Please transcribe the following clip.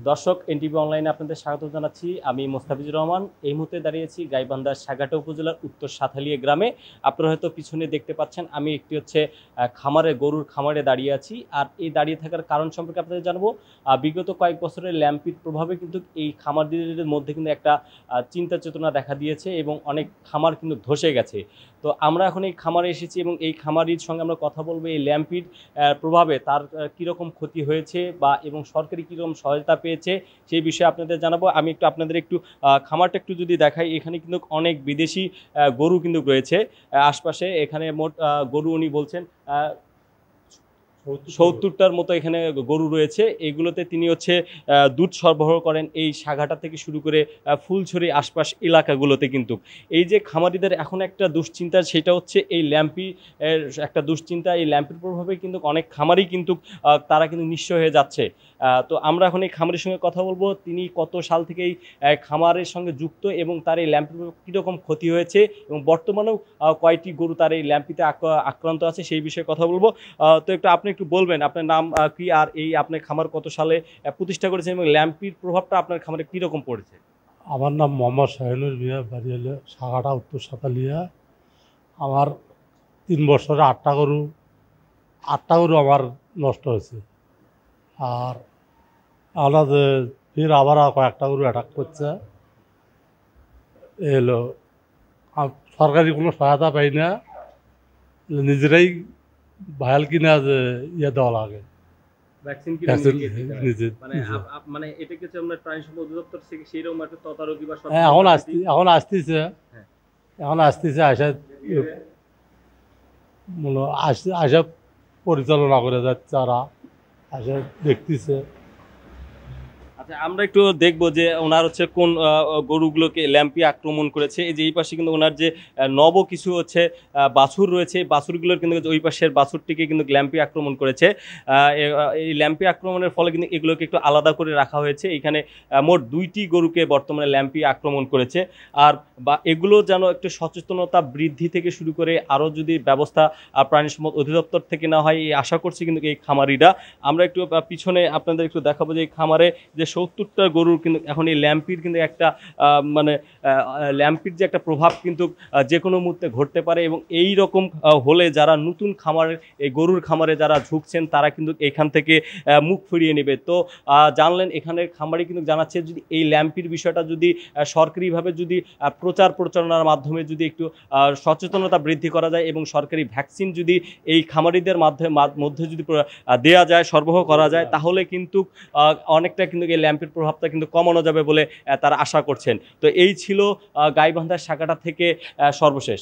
দর্শক এনটিভি অনলাইনে আপনাদের স্বাগত জানাচ্ছি। আমি মোস্তাফিজুর রহমান। এই মুহূর্তে দাঁড়িয়েছি গাইবান্ধার সাগাটা উপজেলার উত্তর সাথালিয়া গ্রামে। আপনারা হয়তো পিছনে দেখতে পাচ্ছেন আমি একটি গরুর খামারে দাঁড়িয়ে আছি। আর এই দাঁড়িয়ে থাকার কারণ সম্পর্কে আপনাদের জানাবো। বিগত কয়েক বছরের ল্যাম্পির প্রভাবে কিন্তু এই খামারদের মধ্যে কিন্তু একটা চিন্তা চেতনা দেখা দিয়েছে এবং অনেক খামার কিন্তু ধসে গেছে। তো আমরা এখন এই খামারে এসেছি এবং এই খামারির সঙ্গে আমরা কথা বলবো এই ল্যাম্পির প্রভাবে তার কীরকম ক্ষতি হয়েছে এবং সরকারি কীরকম সহায়তা পেয়েছে সেই বিষয়ে আপনাদের জানাবো। আমি আপনাদের খামারটা একটু যদি দেখাই, এখানে কিন্তু অনেক বিদেশি গরু কিন্তু রয়েছে আশপাশে। এখানে মোট গরু উনি বলছেন 70টার মতো এখানে গরু রয়েছে। এগুলোতে তিনি দুধ সরবরাহ করেন এই সাগাটা থেকে শুরু করে ফুলছড়ি আশপাশ এলাকাগুলোতে। কিন্তু এই যে খামারিদের এখন একটা দুশ্চিন্তা, সেটা হচ্ছে এই ল্যাম্পি একটা দুশ্চিন্তা। এই ল্যাম্পির প্রভাবে কিন্তু অনেক খামারই কিন্তু তারা কিন্তু নিঃস্ব হয়ে যাচ্ছে। তো আমরা এখন এই খামারের সঙ্গে কথা বলবো, তিনি কত সাল থেকে এই খামারের সঙ্গে যুক্ত এবং তার এই ল্যাম্পির কীরকম ক্ষতি হয়েছে এবং বর্তমানেও কয়টি গরু তার এই ল্যাম্পিতে আক্রান্ত আছে সেই বিষয়ে কথা বলবো। তো আপনি একটু বলবেন আপনার নাম কি, আর এই আপনার খামার কত সালে প্রতিষ্ঠা করেছেন এবং ল্যাম্পির প্রভাবটা আপনার খামারে কীরকম পড়েছে? আমার নাম মোহাম্মদ শাহিনুর মিয়া, বাড়ি হলে সাগাটা উত্তর সাতালিয়া। আমার 3 বছরে 8টা গরু আমার নষ্ট হয়েছে। আর আমাদের ফির আবার কয়েকটা গরু অ্যাটাক করছে। এলো সরকারি কোনো সহায়তা পাই না, নিজেরাই ভায়াল কিনা যে দেওয়া লাগে। এখন আসতেছে আসা পরিচালনা করে যাচ্ছে, ওরা আসে দেখতেছে। আচ্ছা, আমরা একটু দেখবো যে ওনার কোন গরুগুলোকে ল্যাম্পি আক্রমণ করেছে। এই যে এই পাশে কিন্তু ওনার যে কিছু বাছুর রয়েছে, বাছুরগুলোর কিন্তু ওই পাশের বাছুরটিকে কিন্তু ল্যাম্পি আক্রমণ করেছে। এই ল্যাম্পি আক্রমণের ফলে কিন্তু এগুলোকে একটু আলাদা করে রাখা হয়েছে। এখানে মোট 2টি গরুকে বর্তমানে ল্যাম্পি আক্রমণ করেছে। আর এগুলো যেন একটু সচেতনতা বৃদ্ধি থেকে শুরু করে আরও যদি ব্যবস্থা প্রাণী সম্পদ অধিদপ্তর থেকে না হয় এই আশা করছি কিন্তু এই খামারিরা। আমরা একটু পিছনে আপনাদের একটু দেখাবো যে এই খামারে যে 70টা গরুর কিন্তু এখন এই ল্যাম্পির কিন্তু একটা ল্যাম্পির যে একটা প্রভাব কিন্তু যে কোনো মুহূর্তে ঘটতে পারে। এবং এই রকম হলে যারা নতুন খামারের এই গরুর খামারে যারা ঝুঁকছেন তারা কিন্তু এখান থেকে মুখ ফিরিয়ে নেবে। তো জানলেন এখানের খামারি কিন্তু জানাচ্ছে যদি এই ল্যাম্পির বিষয়টা যদি সরকারিভাবে যদি প্রচার প্রচারণার মাধ্যমে যদি একটু সচেতনতা বৃদ্ধি করা যায় এবং সরকারি ভ্যাকসিন যদি এই খামারিদের মধ্যে যদি দেওয়া যায়, সরবরাহ করা যায়, তাহলে কিন্তু অনেকটা কিন্তু এই ল্যাম্পের প্রভাবটা কিন্তু কমানো যাবে বলে তারা আশা করছেন। তো এই ছিল গাইবান্ধার সাগাটা থেকে সর্বশেষ।